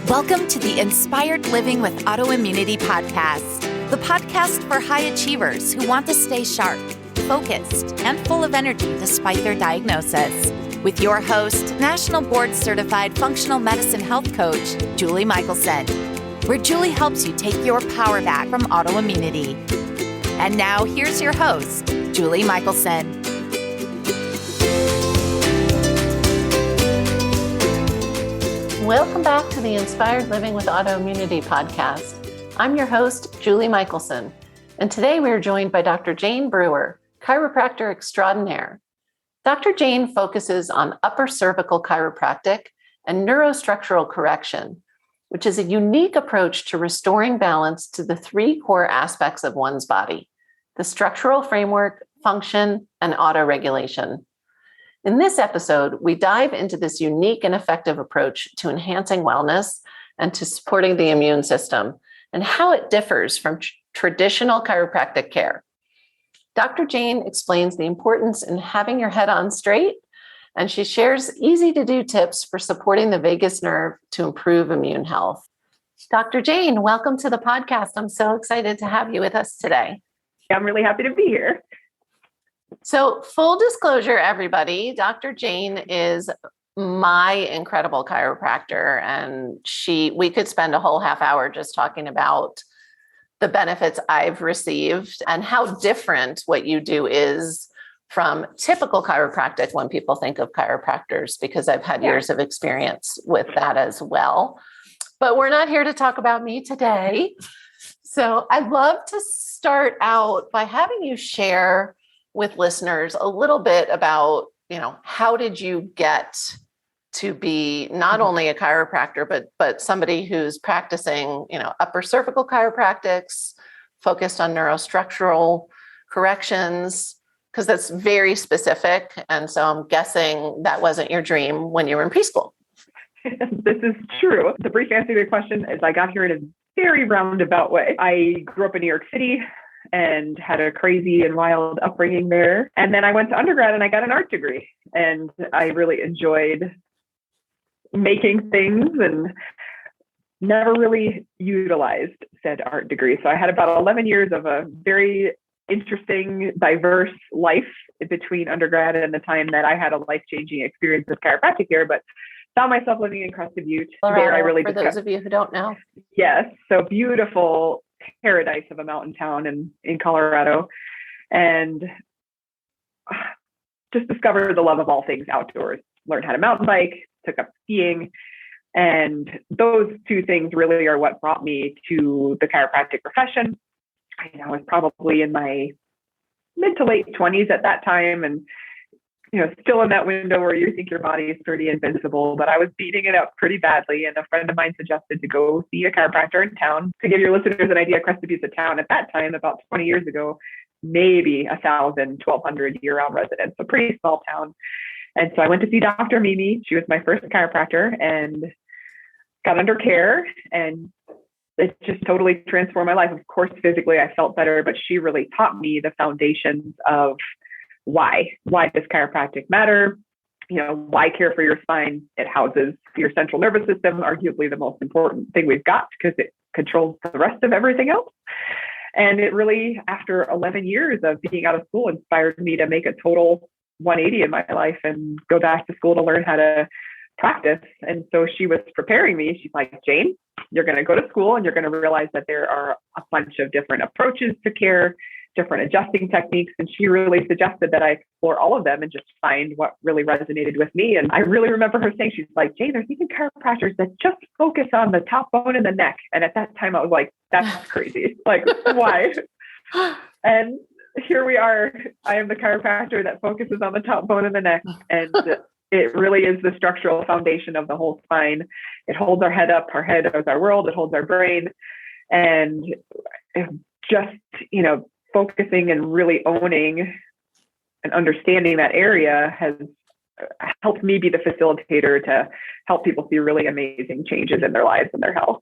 Welcome to the Inspired Living with Autoimmunity podcast, the podcast for high achievers who want to stay sharp, focused, and full of energy despite their diagnosis. With your host, National Board Certified Functional Medicine Health Coach, Julie Michelson, where Julie helps you take your power back from autoimmunity. And now here's your host, Julie Michelson. Welcome back to the Inspired Living with Autoimmunity podcast. I'm your host, Julie Michelson, and today we are joined by Dr. Jane Brewer, chiropractor extraordinaire. Dr. Jane focuses on upper cervical chiropractic and neurostructural correction, which is a unique approach to restoring balance to the three core aspects of one's body: the structural framework, function, and autoregulation. In this episode, we dive into this unique and effective approach to enhancing wellness and to supporting the immune system and how it differs from traditional chiropractic care. Dr. Jane explains the importance in having your head on straight, and she shares easy-to-do tips for supporting the vagus nerve to improve immune health. Dr. Jane, welcome to the podcast. I'm so excited to have you with us today. I'm really happy to be here. So, full disclosure, everybody, Dr. Jane is my incredible chiropractor, and we could spend a whole half hour just talking about the benefits I've received and how different what you do is from typical chiropractic when people think of chiropractors, because I've had years of experience with that as well. But we're not here to talk about me today. So I'd love to start out by having you share with listeners a little bit about, how did you get to be not only a chiropractor, but somebody who's practicing, upper cervical chiropractics, focused on neurostructural corrections, because that's very specific. And so I'm guessing that wasn't your dream when you were in preschool. This is true. The brief answer to your question is I got here in a very roundabout way. I grew up in New York City and had a crazy and wild upbringing there. And then I went to undergrad and I got an art degree. And I really enjoyed making things and never really utilized said art degree. So I had about 11 years of a very interesting, diverse life between undergrad and the time that I had a life-changing experience with chiropractic care, but found myself living in Crested Butte. Colorado, there I really for those of you who don't know. Yes. So beautiful paradise of a mountain town in Colorado, and just discovered the love of all things outdoors. Learned how to mountain bike, took up skiing, and those two things really are what brought me to the chiropractic profession. I was probably in my mid to late 20s at that time, and still in that window where you think your body is pretty invincible, but I was beating it up pretty badly. And a friend of mine suggested to go see a chiropractor in town. To give your listeners an idea, Crested Butte's a town at that time, about 20 years ago, maybe 1,000, 1,200 year-round residents, a pretty small town. And so I went to see Dr. Mimi. She was my first chiropractor and got under care, and it just totally transformed my life. Of course, physically I felt better, but she really taught me the foundations of why does chiropractic matter? Why care for your spine? It houses your central nervous system, arguably the most important thing we've got because it controls the rest of everything else. And it really, after 11 years of being out of school, inspired me to make a total 180 in my life and go back to school to learn how to practice. And so she was preparing me. She's like, Jane, you're going to go to school and you're going to realize that there are a bunch of different approaches to care, different adjusting techniques. And she really suggested that I explore all of them and just find what really resonated with me. And I really remember her saying, she's like, Jane, there's even chiropractors that just focus on the top bone and the neck. And at that time I was like, that's crazy. Like, why? And here we are. I am the chiropractor that focuses on the top bone and the neck. And it really is the structural foundation of the whole spine. It holds our head up. Our head is our world. It holds our brain. And just, focusing and really owning and understanding that area has helped me be the facilitator to help people see really amazing changes in their lives and their health.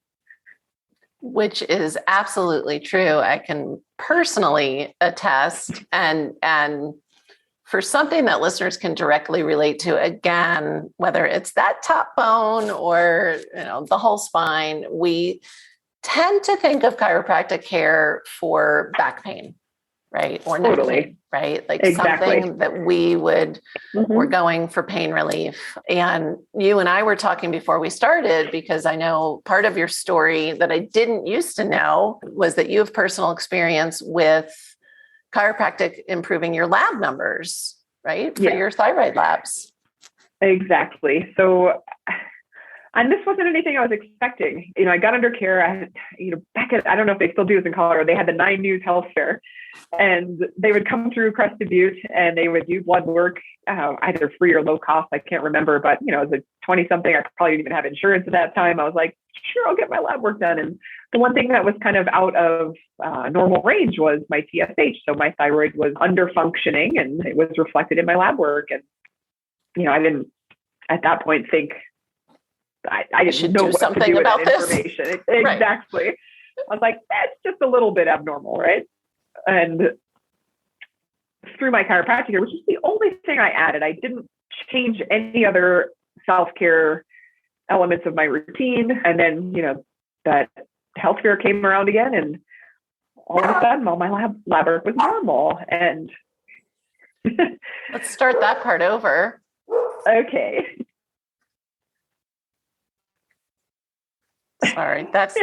Which is absolutely true. I can personally attest and for something that listeners can directly relate to, again, whether it's that top bone or, the whole spine, we tend to think of chiropractic care for back pain, right? Or neck pain, right? Like something that we're going for pain relief. And you and I were talking before we started, because I know part of your story that I didn't used to know was that you have personal experience with chiropractic improving your lab numbers, right? For your thyroid labs. Exactly. So, and this wasn't anything I was expecting. I got under care. Back at, I don't know if they still do this in Colorado, they had the 9 News Health Fair, and they would come through Crested Butte and they would do blood work, either free or low cost. I can't remember, but as a 20 something, I probably didn't even have insurance at that time. I was like, sure, I'll get my lab work done. And the one thing that was kind of out of normal range was my TSH. So my thyroid was under functioning, and it was reflected in my lab work. And, I didn't at that point think, I didn't know what to do with that information. Exactly. Right. I was like, that's just a little bit abnormal, right? And through my chiropractor, which is the only thing I added, I didn't change any other self-care elements of my routine. And then, that health fair came around again, and all of a sudden, all my lab work was normal. And let's start that part over. Okay. Sorry, that's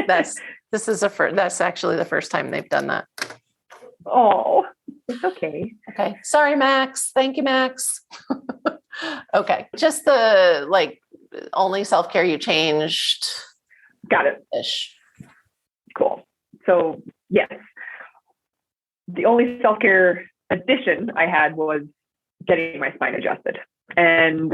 actually the first time they've done that. Oh, it's okay. Okay. Sorry, Max. Thank you, Max. Okay. Just the only self-care you changed. Got it. Ish. Cool. So yes, the only self-care addition I had was getting my spine adjusted. And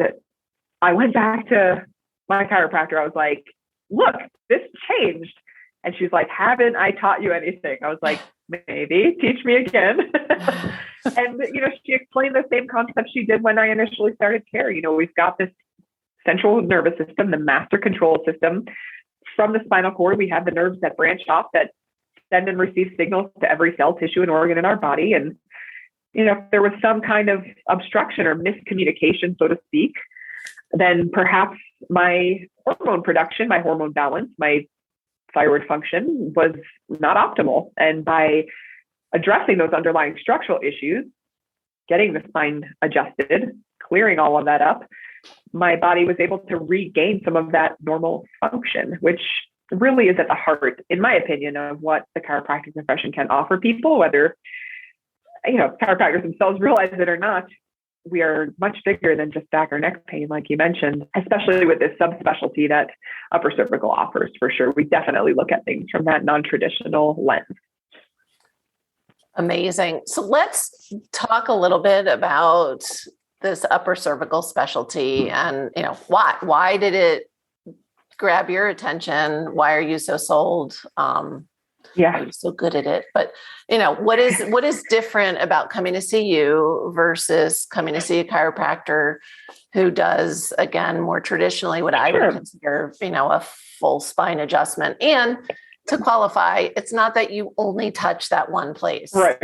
I went back to my chiropractor. I was like, look, this changed. And she's like, haven't I taught you anything? I was like, maybe, teach me again. And, she explained the same concept she did when I initially started care. We've got this central nervous system, the master control system. From the spinal cord, we have the nerves that branch off that send and receive signals to every cell, tissue, and organ in our body. And, if there was some kind of obstruction or miscommunication, so to speak, then perhaps my hormone production, my hormone balance, my thyroid function was not optimal. And by addressing those underlying structural issues, getting the spine adjusted, clearing all of that up, my body was able to regain some of that normal function, which really is at the heart, in my opinion, of what the chiropractic profession can offer people, whether, chiropractors themselves realize it or not. We are much bigger than just back or neck pain, like you mentioned, especially with this subspecialty that upper cervical offers, for sure. We definitely look at things from that non-traditional lens. Amazing. So let's talk a little bit about this upper cervical specialty and, why did it grab your attention? Why are you so sold? Are you so good at it? But, what is different about coming to see you versus coming to see a chiropractor who does, again, more traditionally what I would consider, a full spine adjustment? And to qualify, it's not that you only touch that one place. Right.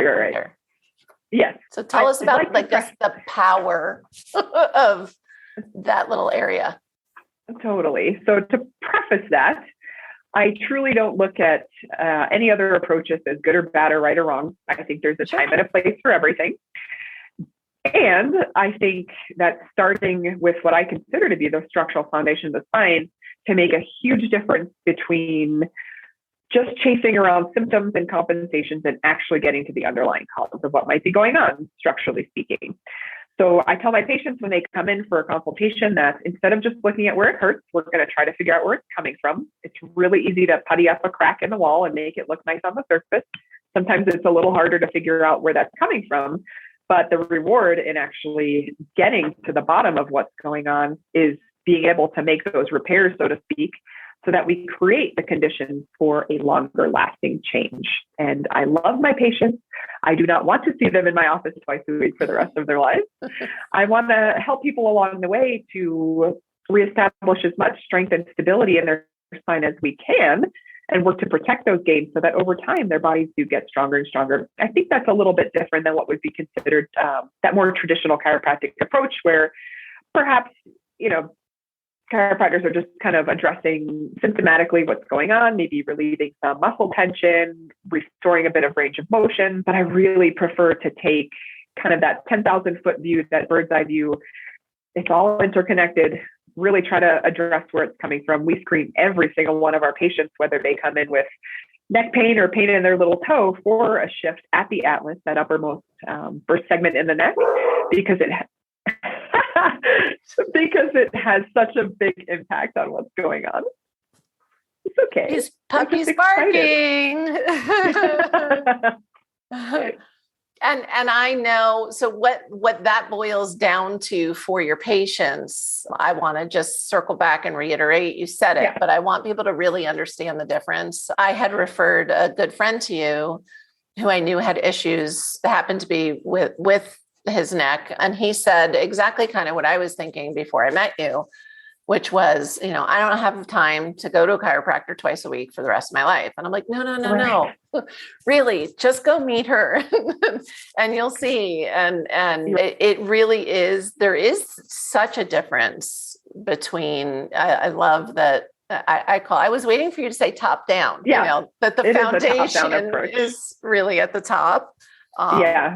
Yes. So tell us about the power of that little area. Totally. So to preface that, I truly don't look at any other approaches as good or bad or right or wrong. I think there's a time and a place for everything. And I think that starting with what I consider to be the structural foundation of the spine can make a huge difference between just chasing around symptoms and compensations and actually getting to the underlying cause of what might be going on, structurally speaking. So I tell my patients when they come in for a consultation that instead of just looking at where it hurts, we're going to try to figure out where it's coming from. It's really easy to putty up a crack in the wall and make it look nice on the surface. Sometimes it's a little harder to figure out where that's coming from, but the reward in actually getting to the bottom of what's going on is being able to make those repairs, so to speak, so that we create the conditions for a longer lasting change. And I love my patients. I do not want to see them in my office twice a week for the rest of their lives. I want to help people along the way to reestablish as much strength and stability in their spine as we can, and work to protect those gains so that over time their bodies do get stronger and stronger. I think that's a little bit different than what would be considered that more traditional chiropractic approach, where perhaps, chiropractors are just kind of addressing symptomatically what's going on, maybe relieving some muscle tension, restoring a bit of range of motion. But I really prefer to take kind of that 10,000 foot view, that bird's eye view. It's all interconnected. Really try to address where it's coming from. We screen every single one of our patients, whether they come in with neck pain or pain in their little toe, for a shift at the atlas, that uppermost first segment in the neck, because it because it has such a big impact on what's going on. It's okay. His puppy's barking. And I know, so what that boils down to for your patients, I want to just circle back and reiterate, you said it, but I want people to really understand the difference. I had referred a good friend to you who I knew had issues that happened to be with his neck. And he said exactly kind of what I was thinking before I met you, which was, I don't have time to go to a chiropractor twice a week for the rest of my life. And I'm like, no, really, just go meet her and you'll see. And it really is, there is such a difference between, I love that. I was waiting for you to say top down, that the foundation is really at the top.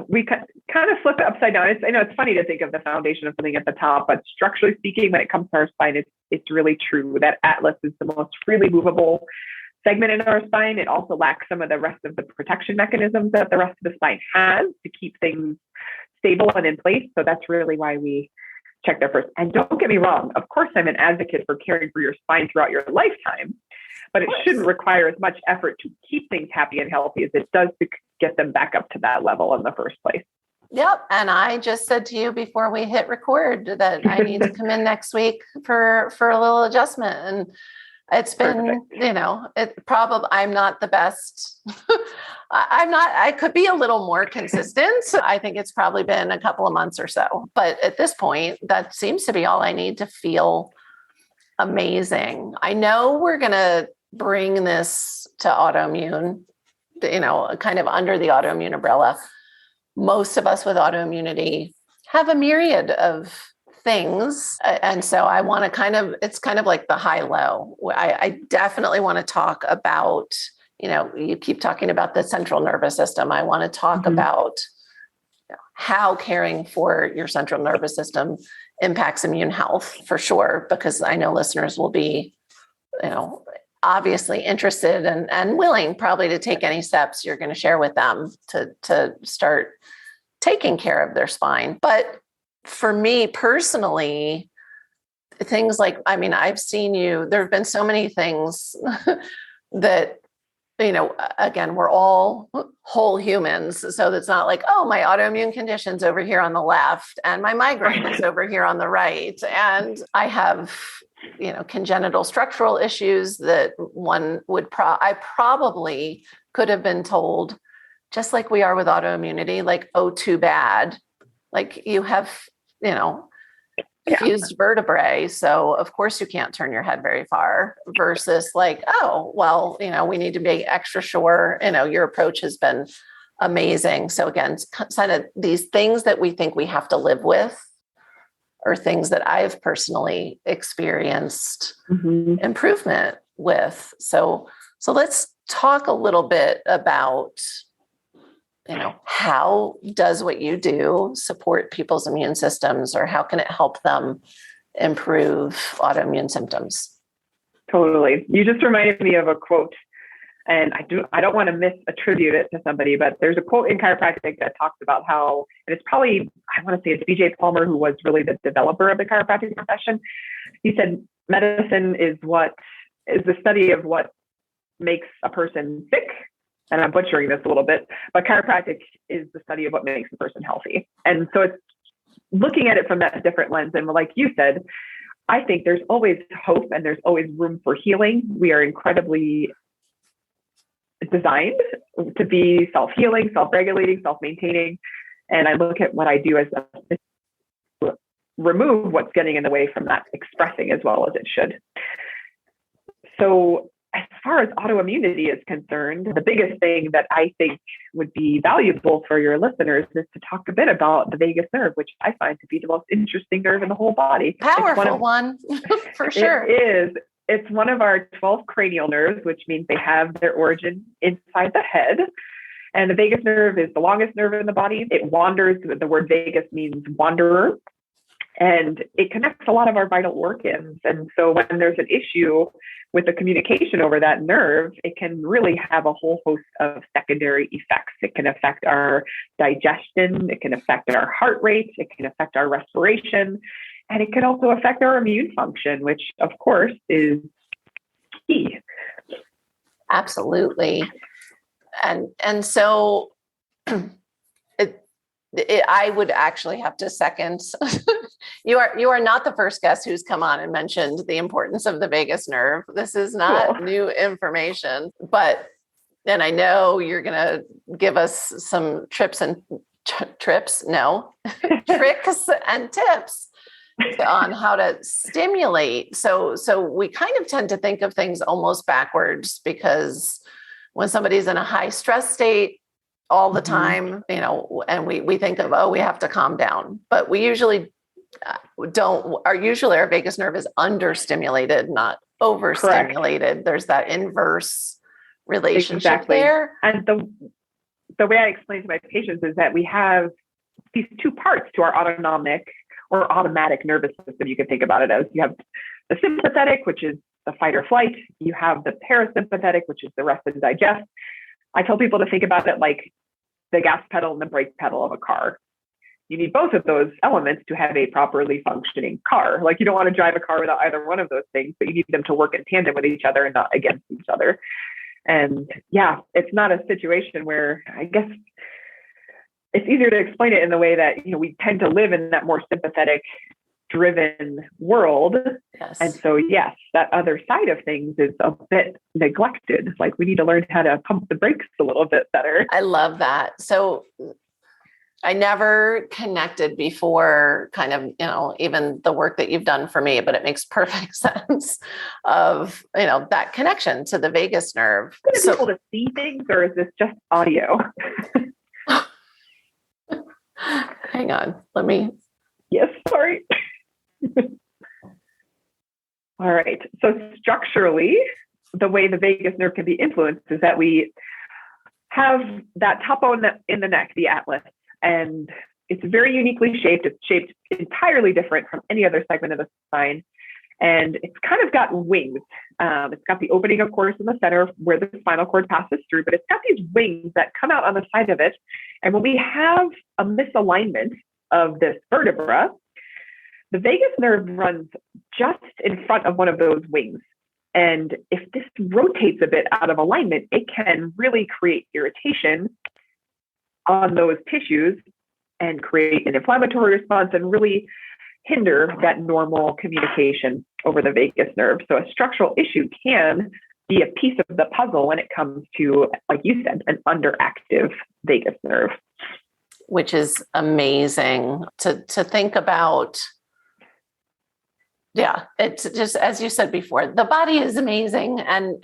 We kind of flip it upside down. I know it's funny to think of the foundation of something at the top, but structurally speaking, when it comes to our spine, it's really true that atlas is the most freely movable segment in our spine. It also lacks some of the rest of the protection mechanisms that the rest of the spine has to keep things stable and in place. So that's really why we check there first. And don't get me wrong, of course, I'm an advocate for caring for your spine throughout your lifetime, but it shouldn't require as much effort to keep things happy and healthy as it does to get them back up to that level in the first place. Yep. And I just said to you before we hit record that I need to come in next week for a little adjustment. And it's been, I'm not the best. I could be a little more consistent. I think it's probably been a couple of months or so, but at this point, that seems to be all I need to feel amazing. I know we're going to bring this to autoimmune, kind of under the autoimmune umbrella. Most of us with autoimmunity have a myriad of things. And so I want to it's kind of like the high low. I definitely want to talk about, you keep talking about the central nervous system. I want to talk about how caring for your central nervous system impacts immune health for sure, because I know listeners will be, obviously interested and willing probably to take any steps you're going to share with them to start taking care of their spine. But for me personally, things like, I've seen you, there have been so many things that, again, we're all whole humans. So it's not like, oh, my autoimmune condition's over here on the left and my migraine is over here on the right. And I have, congenital structural issues that one would I probably could have been told, just like we are with autoimmunity, like, oh, too bad. Like you have, fused vertebrae. So of course you can't turn your head very far, versus like, oh, well, we need to be extra sure, your approach has been amazing. So again, kind of these things that we think we have to live with are things that I've personally experienced improvement with. So let's talk a little bit about, how does what you do support people's immune systems, or how can it help them improve autoimmune symptoms? Totally. You just reminded me of a quote, and I don't want to misattribute it to somebody, but there's a quote in chiropractic that talks about how, and it's probably, I want to say it's BJ Palmer, who was really the developer of the chiropractic profession. He said, medicine is the study of what makes a person sick. And I'm butchering this a little bit, but chiropractic is the study of what makes a person healthy. And so it's looking at it from that different lens. And like you said, I think there's always hope and there's always room for healing. We are incredibly designed to be self-healing, self-regulating, self-maintaining. And I look at what I do as remove what's getting in the way from that expressing as well as it should. So as far as autoimmunity is concerned, the biggest thing that I think would be valuable for your listeners is to talk a bit about the vagus nerve, which I find to be the most interesting nerve in the whole body. Powerful one, for sure. It is. It's one of our 12 cranial nerves, which means they have their origin inside the head. And the vagus nerve is the longest nerve in the body. It wanders. The word vagus means wanderer. And it connects a lot of our vital organs. And so when there's an issue with the communication over that nerve, it can really have a whole host of secondary effects. It can affect our digestion. It can affect our heart rate. It can affect our respiration. And it can also affect our immune function, which of course is key. Absolutely. And so I would actually have to second. You are not the first guest who's come on and mentioned the importance of the vagus nerve. This is not new information, and I know you're going to give us some tricks and tips on how to stimulate. So we kind of tend to think of things almost backwards, because when somebody's in a high stress state all the time, and we think of, we have to calm down, but we usually don't. Usually our vagus nerve is understimulated, not overstimulated. Correct. There's that inverse relationship there. And the way I explain to my patients is that we have these two parts to our autonomic or automatic nervous system. You can think about it as you have the sympathetic, which is the fight or flight. You have the parasympathetic, which is the rest and digest. I tell people to think about it like the gas pedal and the brake pedal of a car. You need both of those elements to have a properly functioning car. Like, you don't want to drive a car without either one of those things, but you need them to work in tandem with each other and not against each other. And yeah, it's not a situation where, I guess it's easier to explain it in the way that, we tend to live in that more sympathetic driven world. Yes. And so, yes, that other side of things is a bit neglected. Like, we need to learn how to pump the brakes a little bit better. I love that. So I never connected before, kind of, even the work that you've done for me, but it makes perfect sense of, that connection to the vagus nerve. Are you able to see things, or is this just audio? Hang on. Let me. Yes, sorry. All right. So structurally, the way the vagus nerve can be influenced is that we have that top bone in the neck, the atlas, and it's very uniquely shaped. It's shaped entirely different from any other segment of the spine. And it's kind of got wings. It's got the opening, of course, in the center where the spinal cord passes through, but it's got these wings that come out on the side of it. And when we have a misalignment of this vertebra, the vagus nerve runs just in front of one of those wings. And if this rotates a bit out of alignment, it can really create irritation on those tissues and create an inflammatory response and really hinder that normal communication over the vagus nerve. So a structural issue can be a piece of the puzzle when it comes to, like you said, an underactive vagus nerve. Which is amazing to think about. Yeah, it's just, as you said before, the body is amazing. And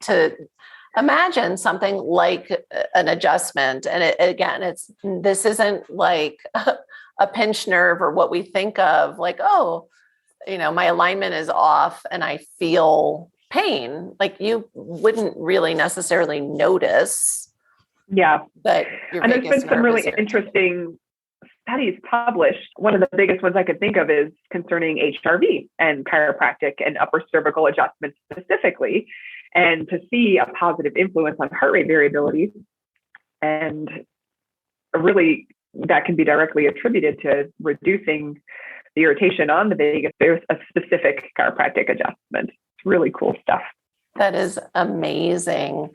to imagine something like an adjustment. And this isn't like a pinched nerve or what we think of like, my alignment is off and I feel pain. Like, you wouldn't really necessarily notice. Yeah. But and there's been some really interesting studies published. One of the biggest ones I could think of is concerning HRV and chiropractic and upper cervical adjustments specifically, and to see a positive influence on heart rate variability. And really, that can be directly attributed to reducing the irritation on the vagus. There's a specific chiropractic adjustment. It's really cool stuff. That is amazing.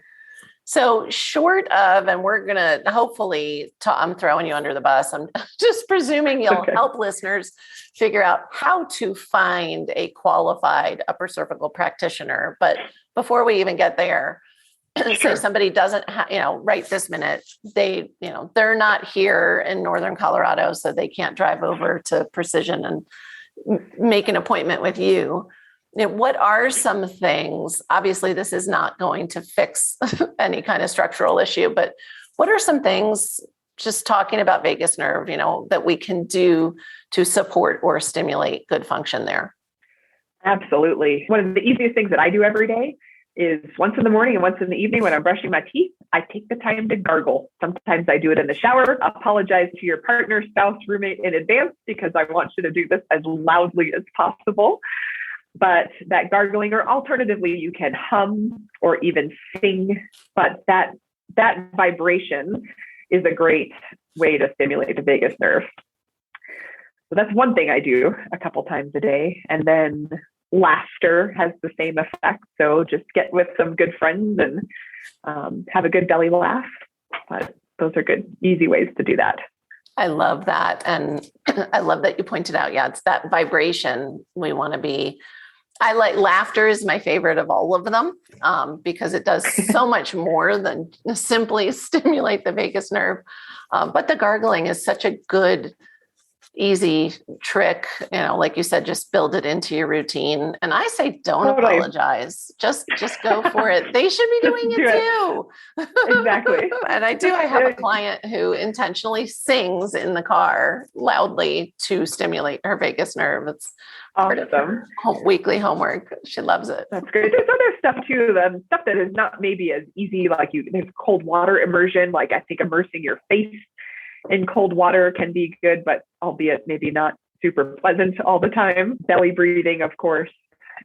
So short of, and we're going to hopefully, I'm throwing you under the bus. I'm just presuming you'll help listeners figure out how to find a qualified upper cervical practitioner. But before we even get there, say somebody doesn't right this minute, they're not here in Northern Colorado, so they can't drive over to Precision and make an appointment with you. What are some things, obviously this is not going to fix any kind of structural issue, but what are some things, just talking about vagus nerve, that we can do to support or stimulate good function there? Absolutely. One of the easiest things that I do every day is once in the morning and once in the evening when I'm brushing my teeth, I take the time to gargle. Sometimes I do it in the shower. Apologize to your partner, spouse, roommate in advance because I want you to do this as loudly as possible. But that gargling, or alternatively, you can hum or even sing, but that vibration is a great way to stimulate the vagus nerve. So that's one thing I do a couple times a day. And then laughter has the same effect. So just get with some good friends and have a good belly laugh. But those are good, easy ways to do that. I love that. And I love that you pointed out, it's that vibration we want to be. I like laughter is my favorite of all of them because it does so much more than simply stimulate the vagus nerve. But the gargling is such a good, easy trick. Like you said, just build it into your routine. And I say, don't apologize. Just go for it. They should be doing it too. Exactly. And I have a client who intentionally sings in the car loudly to stimulate her vagus nerve. It's part of her weekly homework. She loves it. That's great. There's other stuff too, stuff that is not maybe as easy, like there's cold water immersion. Like I think immersing your face in cold water can be good, but albeit maybe not super pleasant all the time. Belly breathing, of course.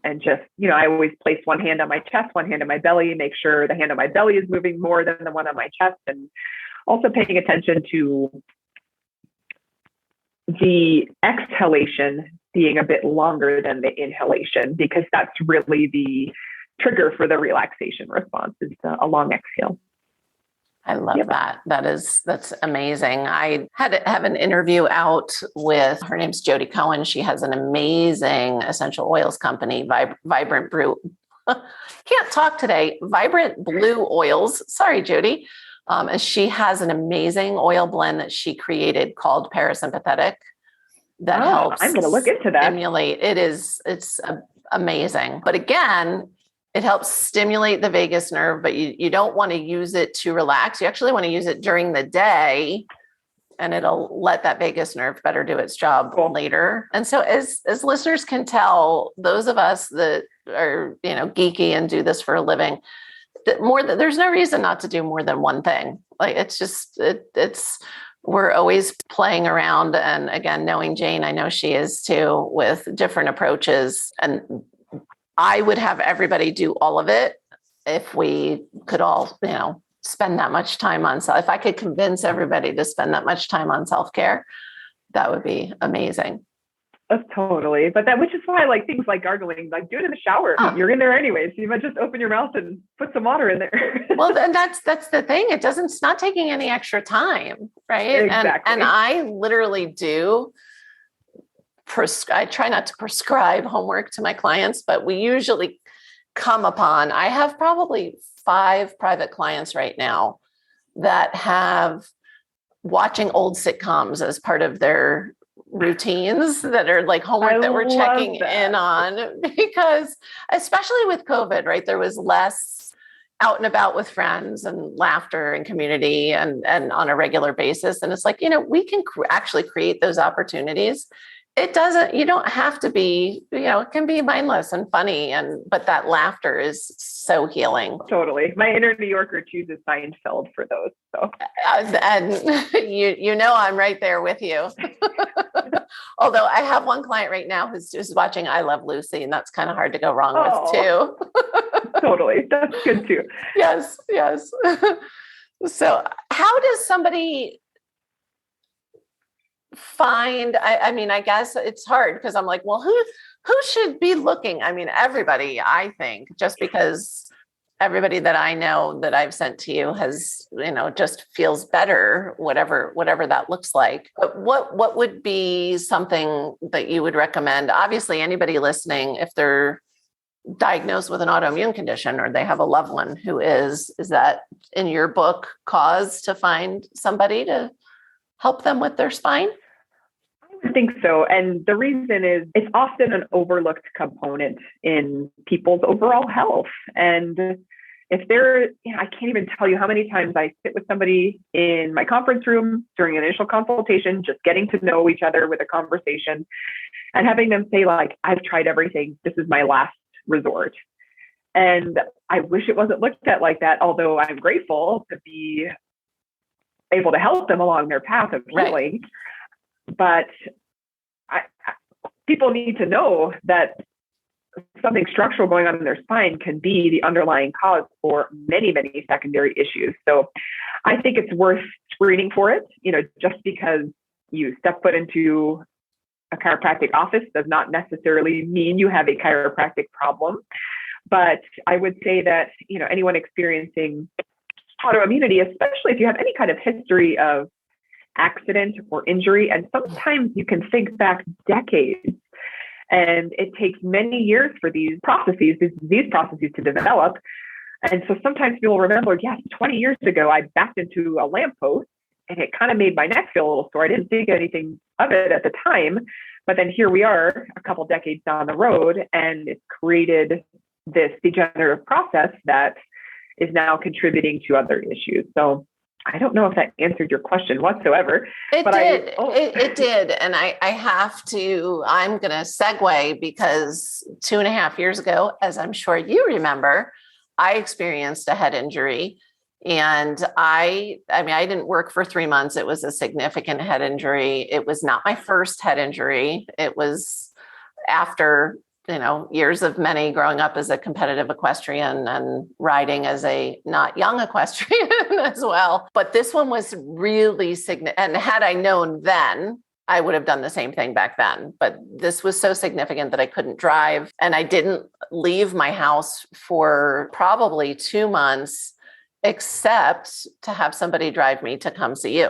And just, I always place one hand on my chest, one hand on my belly, make sure the hand on my belly is moving more than the one on my chest. And also paying attention to the exhalation being a bit longer than the inhalation, because that's really the trigger for the relaxation response is a long exhale. I love that. That's amazing. I had to have an interview out with, her name's Jody Cohen. She has an amazing essential oils company, Vibrant Brew. Can't talk today. Vibrant Blue Oils. Sorry, Jody. And she has an amazing oil blend that she created called Parasympathetic that helps. I'm going to look into that. Stimulate. It's amazing. But again, it helps stimulate the vagus nerve, but you don't want to use it to relax. You actually want to use it during the day, and it'll let that vagus nerve better do its job later. And so as listeners can tell, those of us that are, geeky and do this for a living, there's no reason not to do more than one thing. Like we're always playing around. And again, knowing Jane, I know she is too, with different approaches. And I would have everybody do all of it if we could all, spend that much time on self. If I could convince everybody to spend that much time on self-care, that would be amazing. Totally. But which is why I like things like gargling, like do it in the shower. You're in there anyway. So you might just open your mouth and put some water in there. Well, and that's the thing. It's not taking any extra time. Right. Exactly. And I literally do. I try not to prescribe homework to my clients, but we usually come upon, I have probably 5 private clients right now that have watching old sitcoms as part of their routines that are like homework that we're checking in on, because especially with COVID, right, there was less out and about with friends and laughter and community and on a regular basis. And it's like, we can actually create those opportunities. You don't have to be, it can be mindless and funny, but that laughter is so healing. Totally. My inner New Yorker chooses Seinfeld for those. So, and I'm right there with you. Although I have one client right now who's just watching I Love Lucy, and that's kind of hard to go wrong with too. Totally. That's good too. Yes. So how does somebody find, I guess it's hard because I'm like, well, who should be looking? Everybody, I think, just because everybody that I know that I've sent to you has, just feels better, whatever that looks like. But what would be something that you would recommend? Obviously, anybody listening, if they're diagnosed with an autoimmune condition or they have a loved one who is that in your book cause to find somebody to help them with their spine? I think so. And the reason is it's often an overlooked component in people's overall health. And if they're, I can't even tell you how many times I sit with somebody in my conference room during an initial consultation, just getting to know each other with a conversation and having them say like, I've tried everything. This is my last resort. And I wish it wasn't looked at like that, although I'm grateful to be able to help them along their path of healing. But people need to know that something structural going on in their spine can be the underlying cause for many, many secondary issues. So I think it's worth screening for it. Just because you step foot into a chiropractic office does not necessarily mean you have a chiropractic problem. But I would say that, anyone experiencing autoimmunity, especially if you have any kind of history of accident or injury, and sometimes you can think back decades, and it takes many years for these disease processes to develop. And so sometimes people remember, yes, 20 years ago, I backed into a lamppost and it kind of made my neck feel a little sore. I didn't think anything of it at the time, but then here we are a couple decades down the road, and it's created this degenerative process that is now contributing to other issues. So I don't know if that answered your question whatsoever. It did. It did. And I'm going to segue because 2.5 years ago, as I'm sure you remember, I experienced a head injury. And I didn't work for 3 months. It was a significant head injury. It was not my first head injury. It was after years of many growing up as a competitive equestrian and riding as a not young equestrian as well. But this one was really significant. And had I known then, I would have done the same thing back then. But this was so significant that I couldn't drive. And I didn't leave my house for probably 2 months, except to have somebody drive me to come see you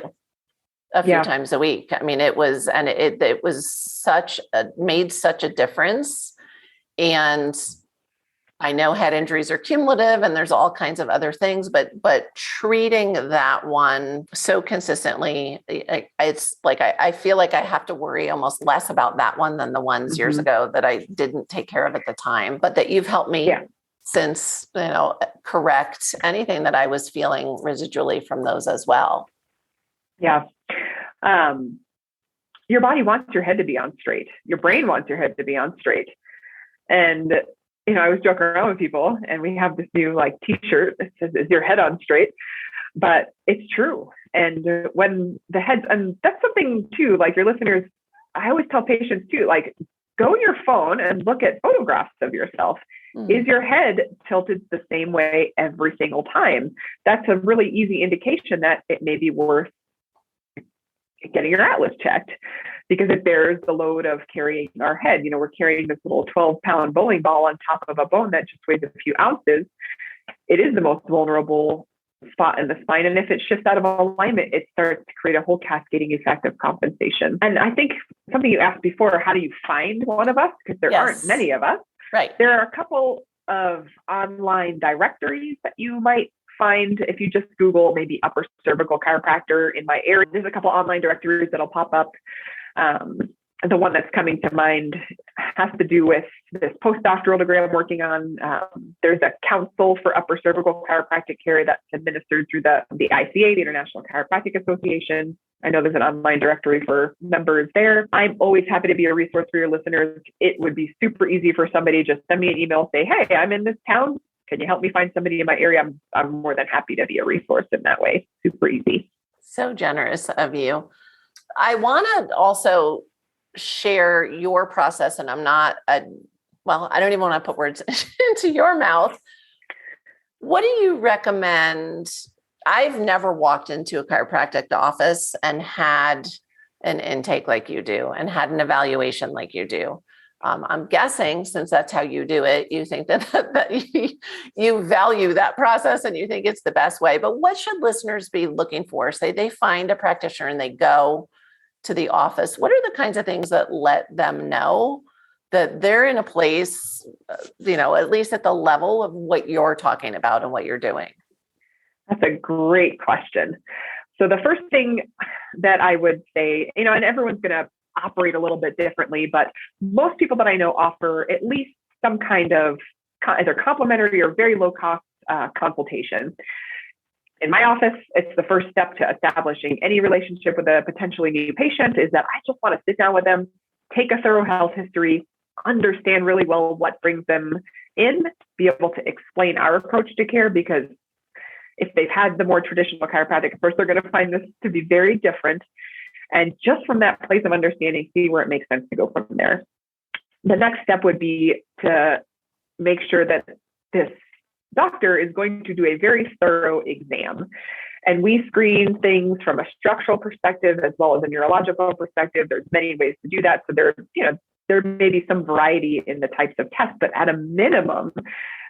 a few times a week. I mean, it was made such a difference. And I know head injuries are cumulative and there's all kinds of other things, but treating that one so consistently, it's like, I feel like I have to worry almost less about that one than the ones years ago that I didn't take care of at the time, but that you've helped me since, correct anything that I was feeling residually from those as well. Yeah. Your body wants your head to be on straight. Your brain wants your head to be on straight. And, I was joking around with people, and we have this new t-shirt that says, "Is your head on straight?" But it's true. And when the head's, and that's something too, your listeners, I always tell patients too, go on your phone and look at photographs of yourself. Mm-hmm. Is your head tilted the same way every single time? That's a really easy indication that it may be worth getting your atlas checked, because it bears the load of carrying our head. We're carrying this little 12-pound bowling ball on top of a bone that just weighs a few ounces. It is the most vulnerable spot in the spine. And if it shifts out of alignment, it starts to create a whole cascading effect of compensation. And I think something you asked before, how do you find one of us? Because there aren't many of us. Right. There are a couple of online directories that you might find if you just Google maybe upper cervical chiropractor in my area. There's a couple online directories that'll pop up. The one that's coming to mind has to do with this postdoctoral degree I'm working on. There's a council for upper cervical chiropractic care that's administered through the ICA, the International Chiropractic Association. I know there's an online directory for members there. I'm always happy to be a resource for your listeners. It would be super easy for somebody to just send me an email, say, "Hey, I'm in this town. Can you help me find somebody in my area?" I'm more than happy to be a resource in that way. Super easy. So generous of you. I want to also share your process, and I don't even want to put words into your mouth. What do you recommend? I've never walked into a chiropractic office and had an intake like you do and had an evaluation like you do. I'm guessing, since that's how you do it, you think that you value that process and you think it's the best way. But what should listeners be looking for? Say they find a practitioner and they go to the office. What are the kinds of things that let them know that they're in a place, at least at the level of what you're talking about and what you're doing? That's a great question. So the first thing that I would say, and everyone's going to operate a little bit differently, but most people that I know offer at least some kind of either complimentary or very low cost consultation. In my office, it's the first step to establishing any relationship with a potentially new patient is that I just want to sit down with them, take a thorough health history, understand really well what brings them in, be able to explain our approach to care, because if they've had the more traditional chiropractic approach, they're going to find this to be very different. And just from that place of understanding, see where it makes sense to go from there. The next step would be to make sure that this doctor is going to do a very thorough exam. And we screen things from a structural perspective as well as a neurological perspective. There's many ways to do that. So there may be some variety in the types of tests, but at a minimum,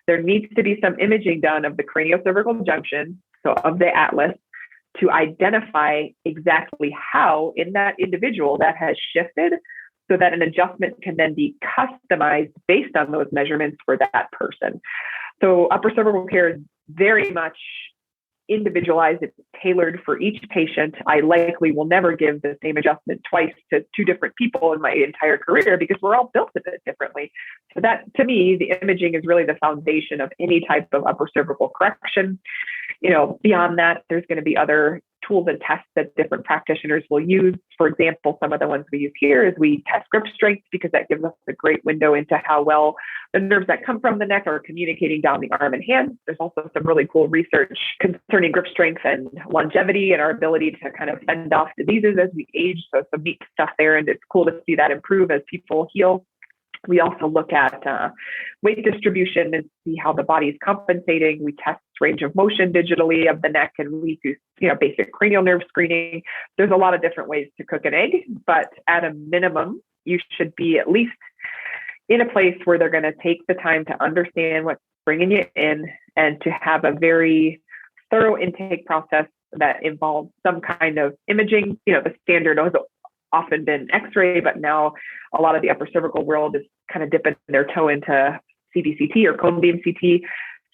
there needs to be some imaging done of the craniocervical junction, so of the atlas, to identify exactly how in that individual that has shifted so that an adjustment can then be customized based on those measurements for that person. So upper cervical care is very much individualized. It's tailored for each patient. I likely will never give the same adjustment twice to two different people in my entire career because we're all built a bit differently. So that, to me, the imaging is really the foundation of any type of upper cervical correction. Beyond that, there's going to be other tools and tests that different practitioners will use. For example, some of the ones we use here is we test grip strength because that gives us a great window into how well the nerves that come from the neck are communicating down the arm and hand. There's also some really cool research concerning grip strength and longevity and our ability to kind of fend off diseases as we age. So some neat stuff there, and it's cool to see that improve as people heal. We also look at weight distribution and see how the body is compensating. We test range of motion digitally of the neck, and we do basic cranial nerve screening. There's a lot of different ways to cook an egg, but at a minimum, you should be at least in a place where they're going to take the time to understand what's bringing you in and to have a very thorough intake process that involves some kind of imaging. The standard has often been X-ray, but now a lot of the upper cervical world is kind of dipping their toe into CBCT or cone beam CT,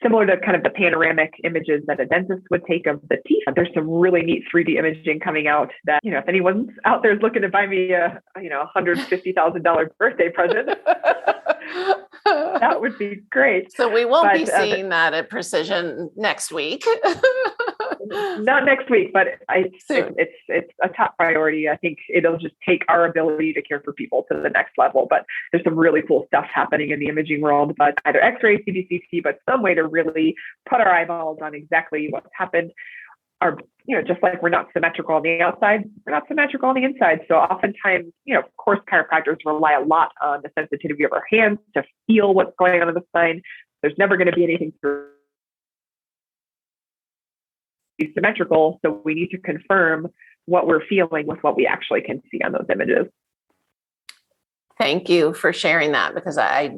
similar to kind of the panoramic images that a dentist would take of the teeth. There's some really neat 3D imaging coming out that, if anyone's out there is looking to buy me a, $150,000 birthday present, that would be great. So we won't be seeing that at Precision next week. Not next week, but it's a top priority. I think it'll just take our ability to care for people to the next level. But there's some really cool stuff happening in the imaging world, but either X-ray, CBCT, but some way to really put our eyeballs on exactly what's happened. Just like we're not symmetrical on the outside, we're not symmetrical on the inside. So oftentimes, of course, chiropractors rely a lot on the sensitivity of our hands to feel what's going on in the spine. There's never going to be anything symmetrical. So we need to confirm what we're feeling with what we actually can see on those images. Thank you for sharing that, because I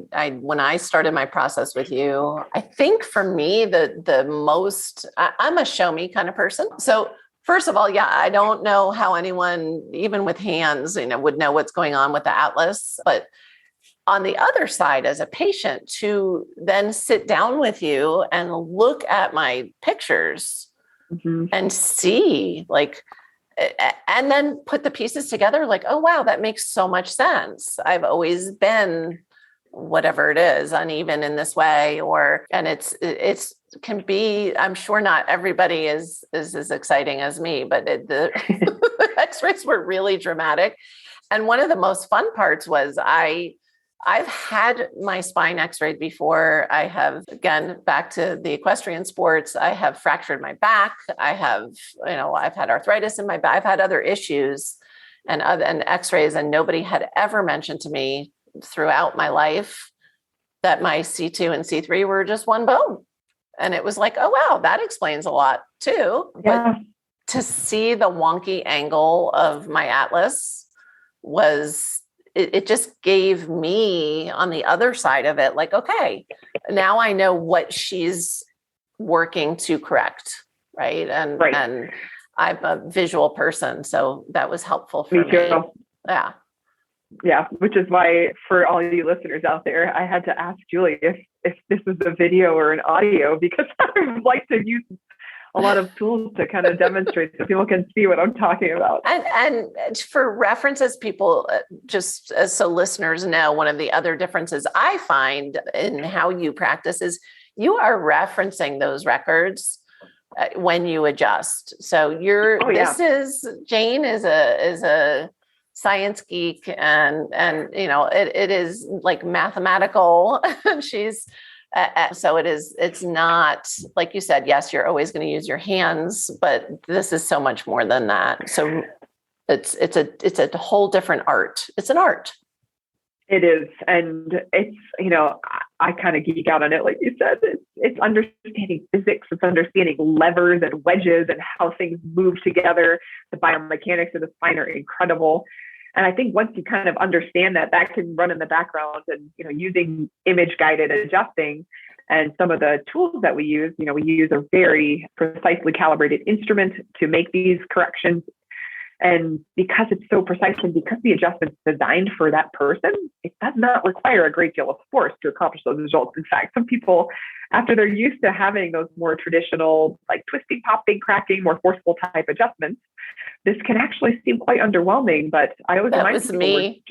when I started my process with you, I think for me, I'm a show me kind of person. So first of all, I don't know how anyone, even with hands, would know what's going on with the atlas. But on the other side, as a patient, to then sit down with you and look at my pictures and see and then put the pieces together oh, wow, that makes so much sense. I've always been whatever it is, uneven in this way, and it's can be, I'm sure not everybody is as exciting as me, but the x-rays were really dramatic. And one of the most fun parts was I've had my spine x-rayed before. I have, again, back to the equestrian sports, I have fractured my back. I have, I've had arthritis in my back. I've had other issues and x-rays, and nobody had ever mentioned to me throughout my life that my C2 and C3 were just one bone. And it was oh, wow, that explains a lot too. Yeah. But to see the wonky angle of my atlas it just gave me on the other side of it, okay, now I know what she's working to correct. Right. And I'm a visual person, so that was helpful for me. Too. Yeah. Yeah. Which is why, for all you listeners out there, I had to ask Julie if this was a video or an audio, because I would like to use a lot of tools to kind of demonstrate so people can see what I'm talking about. And for references, people, just so listeners know, one of the other differences I find in how you practice is you are referencing those records when you adjust. So Jane is a science geek, and it is like mathematical. She's so it's not, like you said, yes, you're always going to use your hands, but this is so much more than that. So it's a whole different art. It's an art. It is. And it's, I kind of geek out on it. Like you said, it's understanding physics. It's understanding levers and wedges and how things move together. The biomechanics of the spine are incredible. And I think once you kind of understand that can run in the background, and, using image guided adjusting and some of the tools that we use a very precisely calibrated instrument to make these corrections. And because it's so precise and because the adjustment's designed for that person, it does not require a great deal of force to accomplish those results. In fact, some people, after they're used to having those more traditional, like twisting, popping, cracking, more forceful type adjustments, this can actually seem quite underwhelming. But I always remind people, me.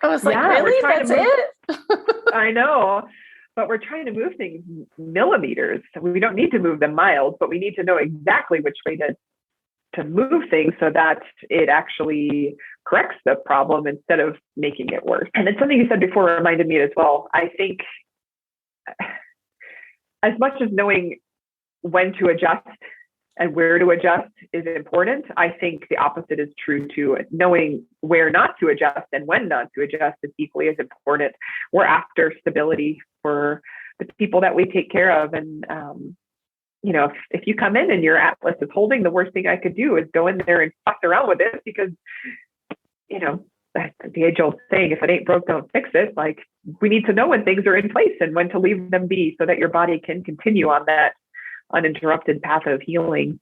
I was like, really? That's it? I know. But we're trying to move things millimeters. We don't need to move them miles, but we need to know exactly which way to move things so that it actually corrects the problem instead of making it worse. And it's something you said before reminded me as well. I think as much as knowing when to adjust and where to adjust is important, I think the opposite is true too. Knowing where not to adjust and when not to adjust is equally as important. We're after stability for the people that we take care of. And, if you come in and your atlas is holding, the worst thing I could do is go in there and fuss around with it because, the age old saying, if it ain't broke, don't fix it. Like, we need to know when things are in place and when to leave them be so that your body can continue on that uninterrupted path of healing.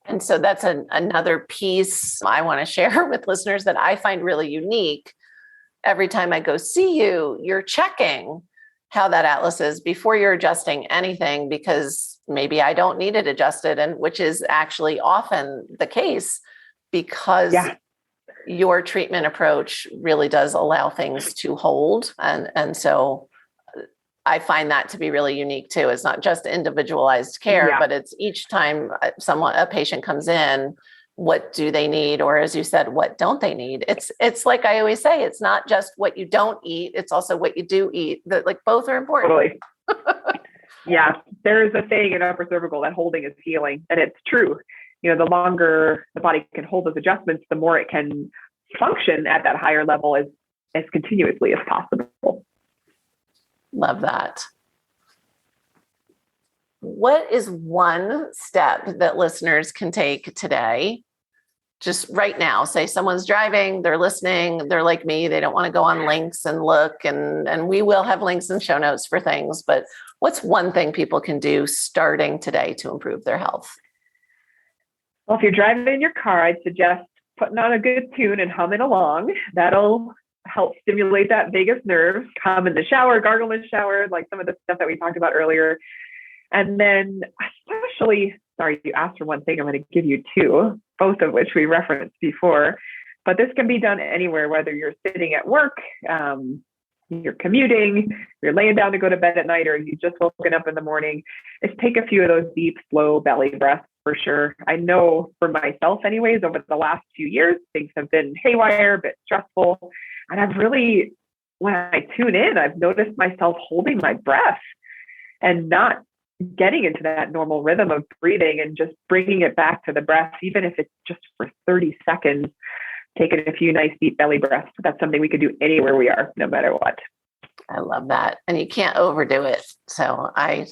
And so that's another piece I want to share with listeners that I find really unique. Every time I go see you, you're checking how that atlas is before you're adjusting anything, because maybe I don't need it adjusted, and which is actually often the case because your treatment approach really does allow things to hold. And so I find that to be really unique too. It's not just individualized care, but it's each time a patient comes in, what do they need? Or as you said, what don't they need? It's like I always say, it's not just what you don't eat, it's also what you do eat. That, like, both are important. Totally. Yeah. There is a saying in upper cervical that holding is healing. And it's true. The longer the body can hold those adjustments, the more it can function at that higher level as continuously as possible. Love that. What is one step that listeners can take today, just right now? Say someone's driving, they're listening, they're like me, they don't want to go on links and look, and we will have links and show notes for things, but what's one thing people can do starting today to improve their health? Well, if you're driving in your car, I'd suggest putting on a good tune and humming along. That'll help stimulate that vagus nerve. Hum in the shower, gargle in the shower, like some of the stuff that we talked about earlier. And then especially, sorry, you asked for one thing, I'm going to give you two, both of which we referenced before, but this can be done anywhere, whether you're sitting at work, you're commuting, you're laying down to go to bed at night, or you just woken up in the morning, is take a few of those deep, slow belly breaths for sure. I know for myself anyways, over the last few years, things have been haywire, a bit stressful. And I've really, when I tune in, I've noticed myself holding my breath and not getting into that normal rhythm of breathing and just bringing it back to the breath, even if it's just for 30 seconds, taking a few nice deep belly breaths. That's something we could do anywhere we are, no matter what. I love that. And you can't overdo it. So I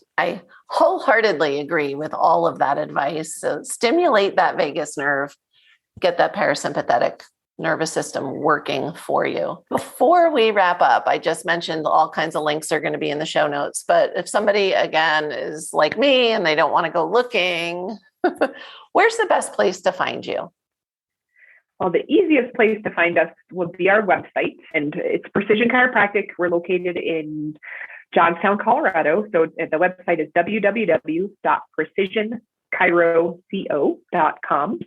wholeheartedly agree with all of that advice. So stimulate that vagus nerve, get that parasympathetic nervous system working for you. Before we wrap up, I just mentioned all kinds of links are going to be in the show notes. But if somebody, again, is like me and they don't want to go looking, where's the best place to find you? Well, the easiest place to find us would be our website, and it's Precision Chiropractic. We're located in Johnstown, Colorado. So the website is www.precision, chiroco.com.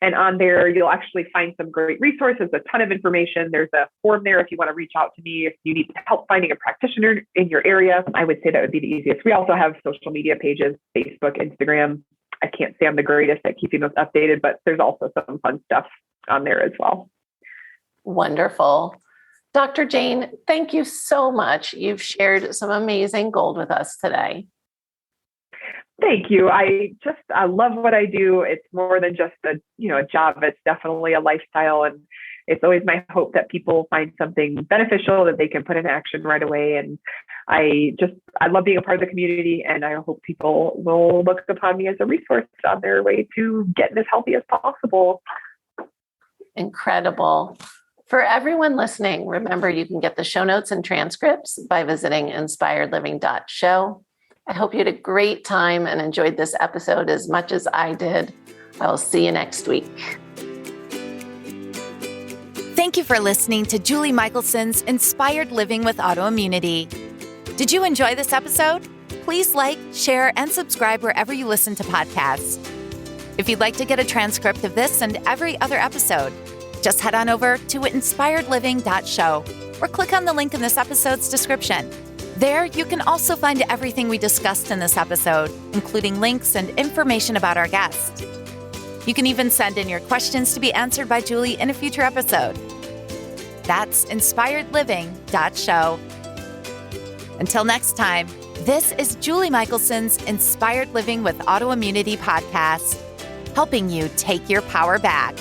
And on there, you'll actually find some great resources, a ton of information. There's a form there if you want to reach out to me if you need help finding a practitioner in your area. I would say that would be the easiest. We also have social media pages, Facebook, Instagram. I can't say I'm the greatest at keeping those updated, but there's also some fun stuff on there as well. Wonderful. Dr. Jane, thank you so much. You've shared some amazing gold with us today. Thank you. I love what I do. It's more than just a job. It's definitely a lifestyle. And it's always my hope that people find something beneficial that they can put in action right away. And I love being a part of the community, and I hope people will look upon me as a resource on their way to getting as healthy as possible. Incredible. For everyone listening, remember you can get the show notes and transcripts by visiting inspiredliving.show. I hope you had a great time and enjoyed this episode as much as I did. I will see you next week. Thank you for listening to Julie Michelson's Inspired Living with Autoimmunity. Did you enjoy this episode? Please like, share, and subscribe wherever you listen to podcasts. If you'd like to get a transcript of this and every other episode, just head on over to inspiredliving.show or click on the link in this episode's description. There, you can also find everything we discussed in this episode, including links and information about our guest. You can even send in your questions to be answered by Julie in a future episode. That's inspiredliving.show. Until next time, this is Julie Michelson's Inspired Living with Autoimmunity podcast, helping you take your power back.